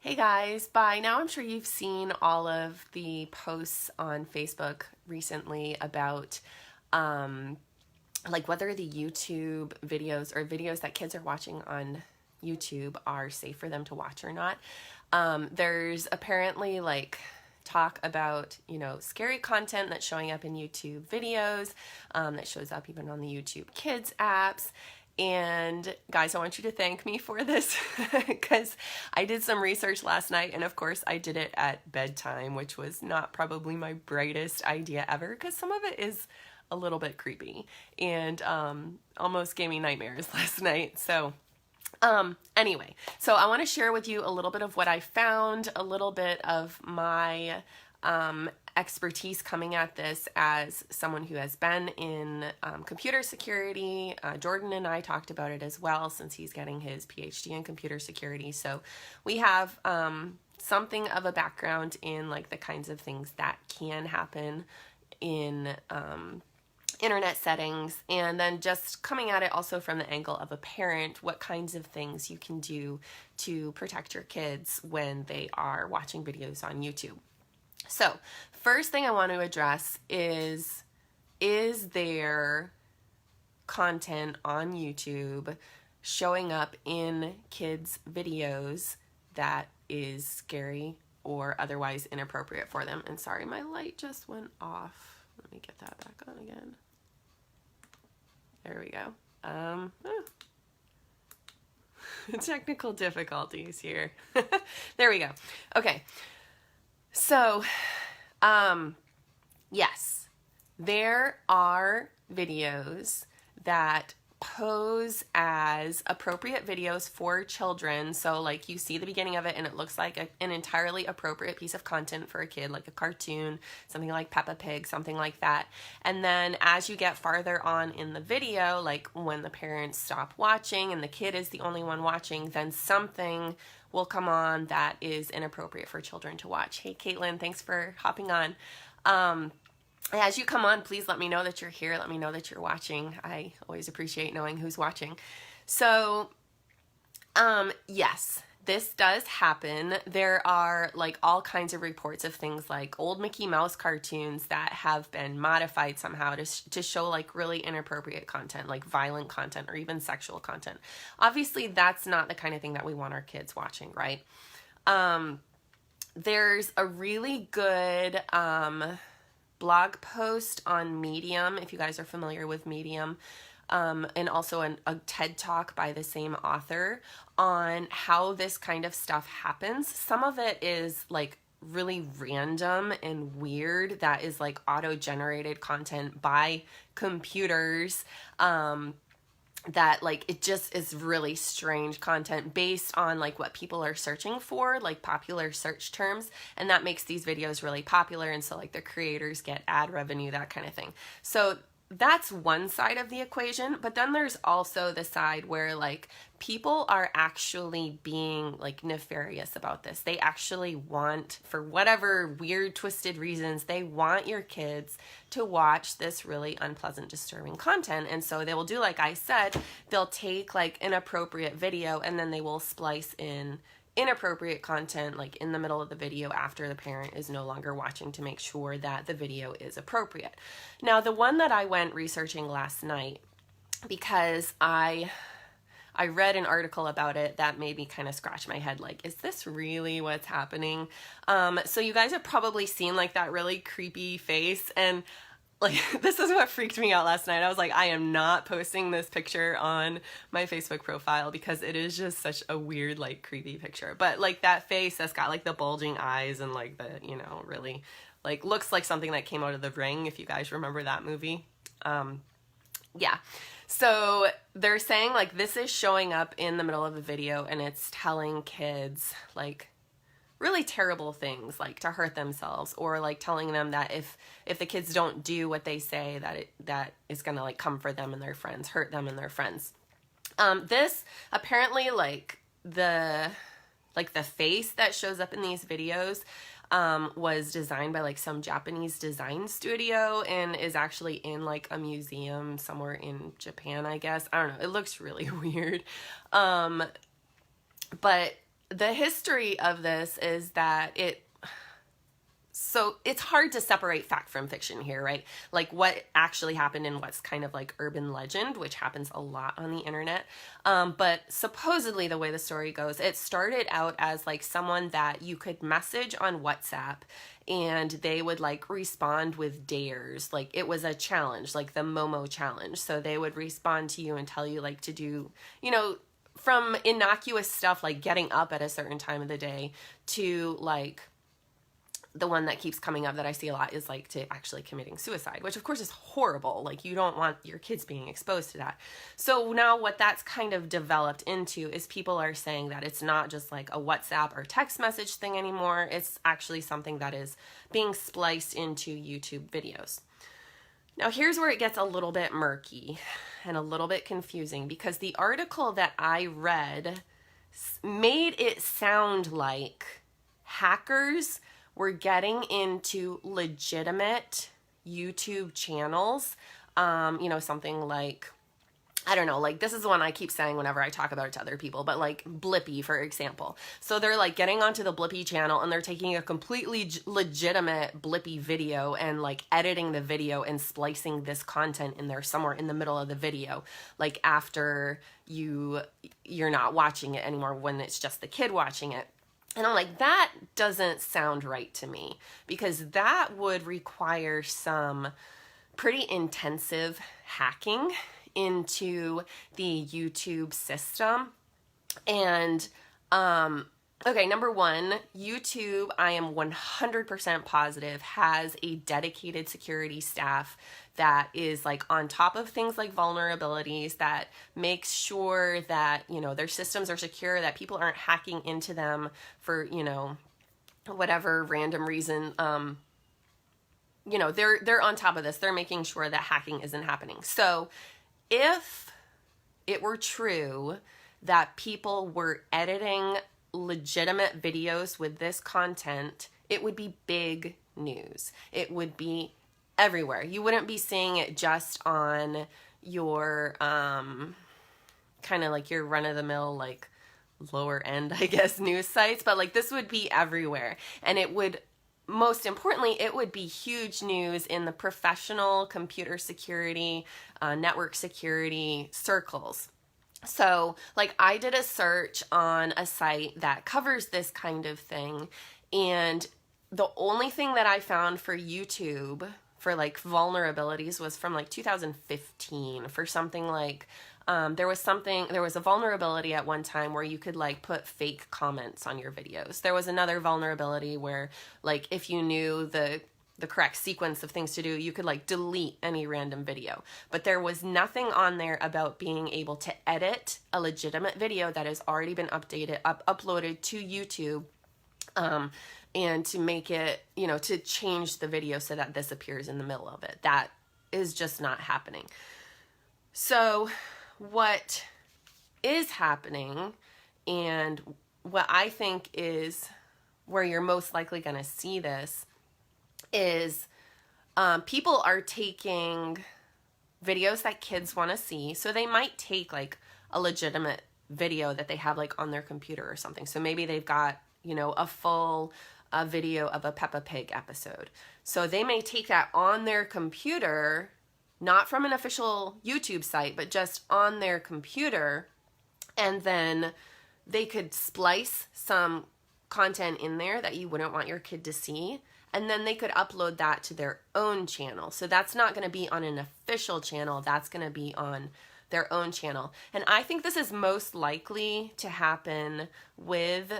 Hey guys, by now I'm sure you've seen all of the posts on Facebook recently about like whether the YouTube videos or videos that kids are watching on YouTube are safe for them to watch or not. There's apparently like talk about, scary content that's showing up in YouTube videos, that shows up even on the YouTube Kids apps. And guys, I want you to thank me for this because I did some research last night, and of course I did it at bedtime, which was not probably my brightest idea ever because some of it is a little bit creepy and almost gave me nightmares last night. So anyway, so I want to share with you a little bit of what I found, a little bit of my expertise coming at this as someone who has been in computer security. Jordan and I talked about it as well since he's getting his PhD in computer security. So we have something of a background in like the kinds of things that can happen in internet settings, and then just coming at it also from the angle of a parent, what kinds of things you can do to protect your kids when they are watching videos on YouTube. So first thing I want to address is there content on YouTube showing up in kids' videos that is scary or otherwise inappropriate for them? And sorry, my light just went off. Let me get that back on again. There we go. Technical difficulties here. There we go. Okay. So, yes, there are videos that pose as appropriate videos for children. So like you see the beginning of it and it looks like an entirely appropriate piece of content for a kid, like a cartoon, something like Peppa Pig, something like that. And then as you get farther on in the video, like when the parents stop watching and the kid is the only one watching, then something will come on that is inappropriate for children to watch. Hey Caitlin, thanks for hopping on. As you come on, please let me know that you're here. Let me know that you're watching. I always appreciate knowing who's watching. So, yes, this does happen. There are like all kinds of reports of things like old Mickey Mouse cartoons that have been modified somehow to show like really inappropriate content, like violent content or even sexual content. Obviously, that's not the kind of thing that we want our kids watching, right? There's a really good blog post on Medium, if you guys are familiar with Medium, and also a TED Talk by the same author on how this kind of stuff happens. Some of it is like really random and weird, that is like auto-generated content by computers, that like it just is really strange content based on like what people are searching for, like popular search terms, and that makes these videos really popular, and so like the creators get ad revenue, that kind of thing. So that's one side of the equation, but then there's also the side where like people are actually being like nefarious about this. They actually want, for whatever weird twisted reasons, they want your kids to watch this really unpleasant, disturbing content. And so they will do, like I said, they'll take like an appropriate video and then they will splice in inappropriate content like in the middle of the video after the parent is no longer watching to make sure that the video is appropriate. Now, the one that I went researching last night, because I read an article about it that made me kind of scratch my head like, is this really what's happening? So you guys have probably seen like that really creepy face, and like this is what freaked me out last night. I was like, I am not posting this picture on my Facebook profile because it is just such a weird, like creepy picture. But like that face that's got like the bulging eyes and like the, really like looks like something that came out of The Ring, if you guys remember that movie. Yeah. So they're saying like this is showing up in the middle of a video and it's telling kids like really terrible things, like to hurt themselves, or like telling them that if the kids don't do what they say, that is gonna like come for them and their friends, hurt them and their friends. This apparently like the face that shows up in these videos was designed by like some Japanese design studio and is actually in like a museum somewhere in Japan, I guess. I don't know. It looks really weird. But the history of this is that so it's hard to separate fact from fiction here, right? Like what actually happened and what's kind of like urban legend, which happens a lot on the internet. But supposedly the way the story goes, it started out as like someone that you could message on WhatsApp and they would like respond with dares. Like it was a challenge, like the Momo challenge. So they would respond to you and tell you like to do, from innocuous stuff like getting up at a certain time of the day to like the one that keeps coming up that I see a lot is like to actually committing suicide, which of course is horrible. Like you don't want your kids being exposed to that. So now what that's kind of developed into is people are saying that it's not just like a WhatsApp or text message thing anymore. It's actually something that is being spliced into YouTube videos. Now here's where it gets a little bit murky and a little bit confusing, because the article that I read made it sound like hackers were getting into legitimate YouTube channels, something like, I don't know, like this is the one I keep saying whenever I talk about it to other people, but like Blippi, for example. So they're like getting onto the Blippi channel and they're taking a completely legitimate Blippi video and like editing the video and splicing this content in there somewhere in the middle of the video, like after you're not watching it anymore, when it's just the kid watching it. And I'm like, that doesn't sound right to me, because that would require some pretty intensive hacking into the YouTube system. And, okay, number one, YouTube, I am 100% positive, has a dedicated security staff that is like on top of things like vulnerabilities, that makes sure that, their systems are secure, that people aren't hacking into them for, whatever random reason. They're on top of this. They're making sure that hacking isn't happening. So if it were true that people were editing legitimate videos with this content, it would be big news. It would be everywhere. You wouldn't be seeing it just on your kind of like your run-of-the-mill, like lower end, I guess, news sites, but like this would be everywhere. And it would, most importantly, it would be huge news in the professional computer security, network security circles. So like I did a search on a site that covers this kind of thing, and the only thing that I found for YouTube for like vulnerabilities was from like 2015 for something like there was a vulnerability at one time where you could like put fake comments on your videos. There was another vulnerability where like if you knew the correct sequence of things to do, you could like delete any random video. But there was nothing on there about being able to edit a legitimate video that has already been uploaded to YouTube, and to make it, to change the video so that this appears in the middle of it. That is just not happening. So what is happening, and what I think is where you're most likely going to see this, is people are taking videos that kids want to see. So they might take like a legitimate video that they have like on their computer or something. So maybe they've got, a full video of a Peppa Pig episode. So they may take that on their computer, not from an official YouTube site, but just on their computer, and then they could splice some content in there that you wouldn't want your kid to see, and then they could upload that to their own channel. So that's not going to be on an official channel, that's going to be on their own channel. And I think this is most likely to happen with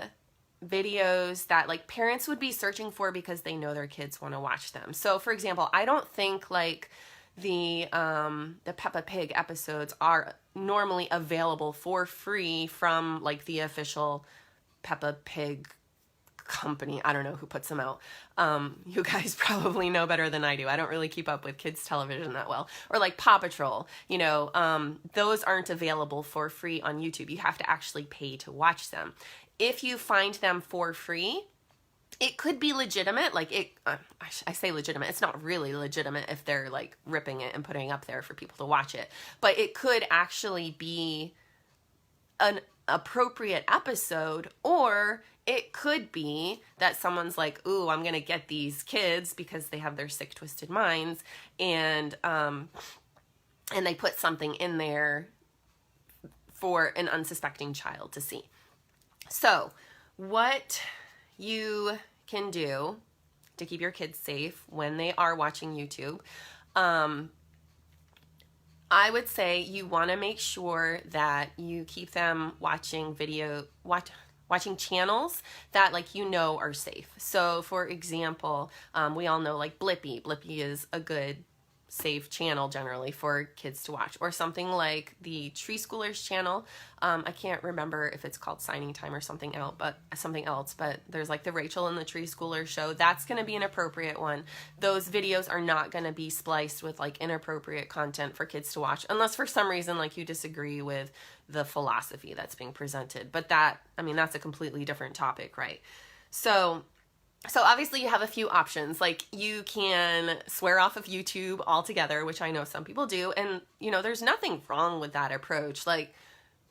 videos that like parents would be searching for because they know their kids want to watch them. So for example, I don't think like the Peppa Pig episodes are normally available for free from like the official Peppa Pig company. I don't know who puts them out. You guys probably know better than I do. I don't really keep up with kids television that well. Or like Paw Patrol, those aren't available for free on YouTube. You have to actually pay to watch them. If you find them for free, it could be legitimate. Like I say legitimate, it's not really legitimate if they're like ripping it and putting it up there for people to watch it, but it could actually be appropriate episode, or it could be that someone's like, ooh, I'm gonna get these kids because they have their sick, twisted minds, and they put something in there for an unsuspecting child to see. So what you can do to keep your kids safe when they are watching YouTube, I would say you want to make sure that you keep them watching watching channels that, like, you know, are safe. So for example, we all know like Blippi. Blippi is a good safe channel generally for kids to watch, or something like the Tree Schoolers channel. I can't remember if it's called Signing Time or something else, but there's like the Rachel and the Tree Schoolers show. That's going to be an appropriate one. Those videos are not going to be spliced with like inappropriate content for kids to watch, unless for some reason like you disagree with the philosophy that's being presented. But that, I mean, that's a completely different topic, right? So obviously you have a few options. Like, you can swear off of YouTube altogether, which I know some people do. And, you know, there's nothing wrong with that approach. Like,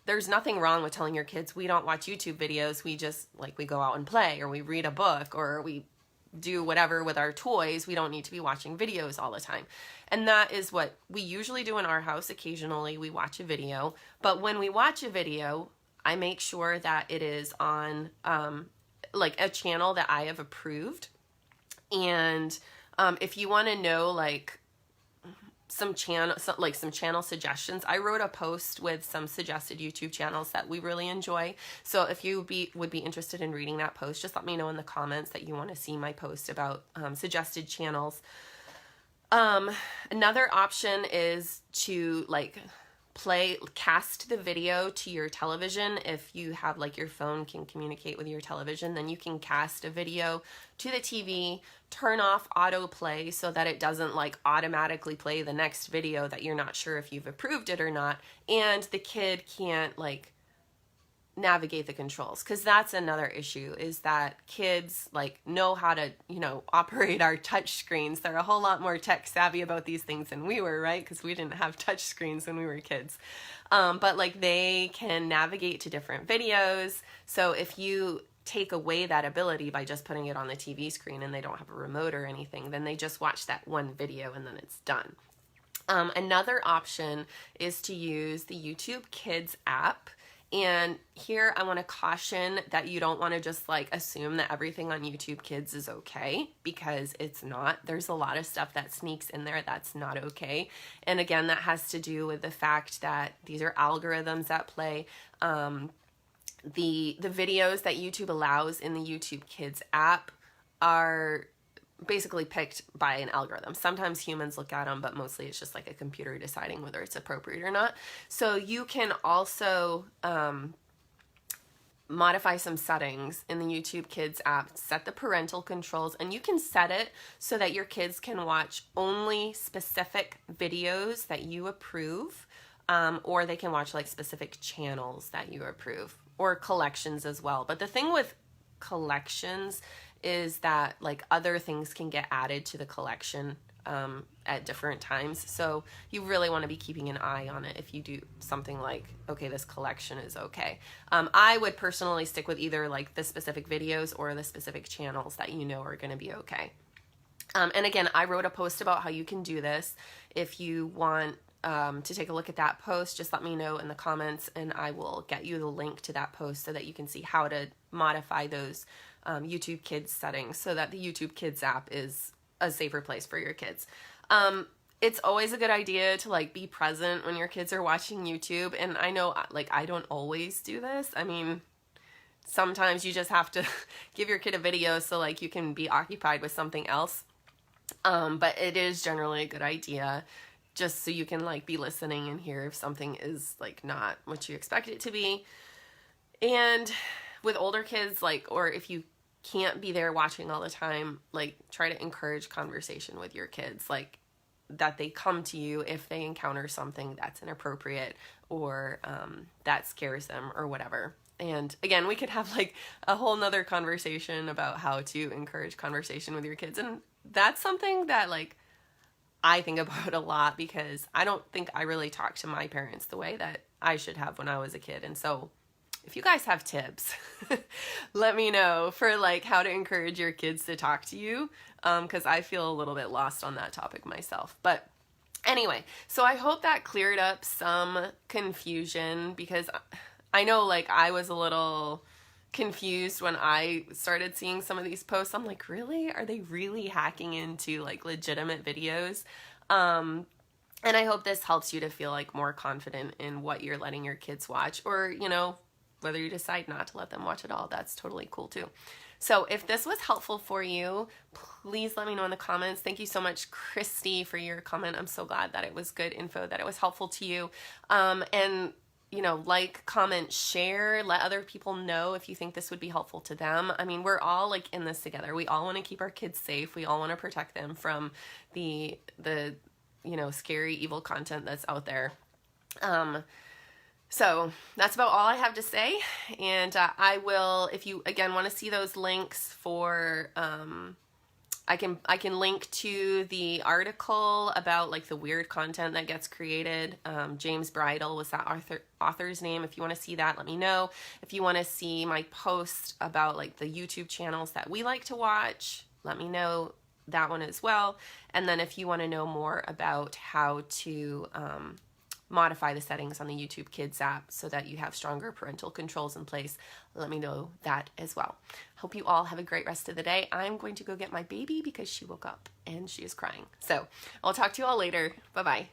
there's nothing wrong with telling your kids, we don't watch YouTube videos. We just, like, we go out and play, or we read a book, or we do whatever with our toys. We don't need to be watching videos all the time. And that is what we usually do in our house. Occasionally we watch a video. But when we watch a video, I make sure that it is on, like, a channel that I have approved. And if you want to know like some channel suggestions, I wrote a post with some suggested YouTube channels that we really enjoy. So if you would be interested in reading that post, just let me know in the comments that you want to see my post about suggested channels. Another option is to like cast the video to your television. If you have like your phone can communicate with your television, then you can cast a video to the TV, turn off autoplay so that it doesn't like automatically play the next video that you're not sure if you've approved it or not, and the kid can't like navigate the controls. Because that's another issue, is that kids like know how to, you know, operate our touch screens. They're a whole lot more tech savvy about these things than we were, right? Because we didn't have touch screens when we were kids. But like, they can navigate to different videos. So if you take away that ability by just putting it on the TV screen and they don't have a remote or anything, then they just watch that one video and then it's done. Another option is to use the YouTube Kids app. And here I want to caution that you don't want to just like assume that everything on YouTube Kids is okay, because it's not. There's a lot of stuff that sneaks in there that's not okay. And again, that has to do with the fact that these are algorithms at play. The videos that YouTube allows in the YouTube Kids app are basically picked by an algorithm. Sometimes humans look at them, but mostly it's just like a computer deciding whether it's appropriate or not. So you can also modify some settings in the YouTube Kids app, set the parental controls, and you can set it so that your kids can watch only specific videos that you approve, or they can watch like specific channels that you approve, or collections as well. But the thing with collections is that like other things can get added to the collection at different times. So you really want to be keeping an eye on it if you do something like, okay, this collection is okay. I would personally stick with either like the specific videos or the specific channels that you know are going to be okay. And again, I wrote a post about how you can do this. If you want to take a look at that post, just let me know in the comments and I will get you the link to that post so that you can see how to modify those YouTube Kids settings so that the YouTube Kids app is a safer place for your kids. It's always a good idea to like be present when your kids are watching YouTube. And I know like I don't always do this. I mean, sometimes you just have to give your kid a video so like you can be occupied with something else. But it is generally a good idea just so you can like be listening and hear if something is like not what you expect it to be. And with older kids, like, or if you can't be there watching all the time, like try to encourage conversation with your kids, like that they come to you if they encounter something that's inappropriate or that scares them or whatever. And again, we could have like a whole nother conversation about how to encourage conversation with your kids. And that's something that like I think about a lot, because I don't think I really talk to my parents the way that I should have when I was a kid. And so if you guys have tips, let me know for like how to encourage your kids to talk to you, because I feel a little bit lost on that topic myself. But anyway, so I hope that cleared up some confusion, because I know like I was a little confused when I started seeing some of these posts. I'm like, really? Are they really hacking into like legitimate videos? And I hope this helps you to feel like more confident in what you're letting your kids watch, or, you know, whether you decide not to let them watch at all, that's totally cool too. So if this was helpful for you, please let me know in the comments. Thank you so much, Christy, for your comment. I'm so glad that it was good info, that it was helpful to you. And you know, like, comment, share, let other people know if you think this would be helpful to them. I mean, we're all like in this together. We all want to keep our kids safe. We all want to protect them from the you know, scary, evil content that's out there. So that's about all I have to say. And I will, if you, again, want to see those links for, I can link to the article about like the weird content that gets created. James Bridle was that author's name. If you want to see that, let me know. If you want to see my post about like the YouTube channels that we like to watch, let me know that one as well. And then if you want to know more about how to modify the settings on the YouTube Kids app so that you have stronger parental controls in place, let me know that as well. Hope you all have a great rest of the day. I'm going to go get my baby because she woke up and she is crying. So I'll talk to you all later. Bye-bye.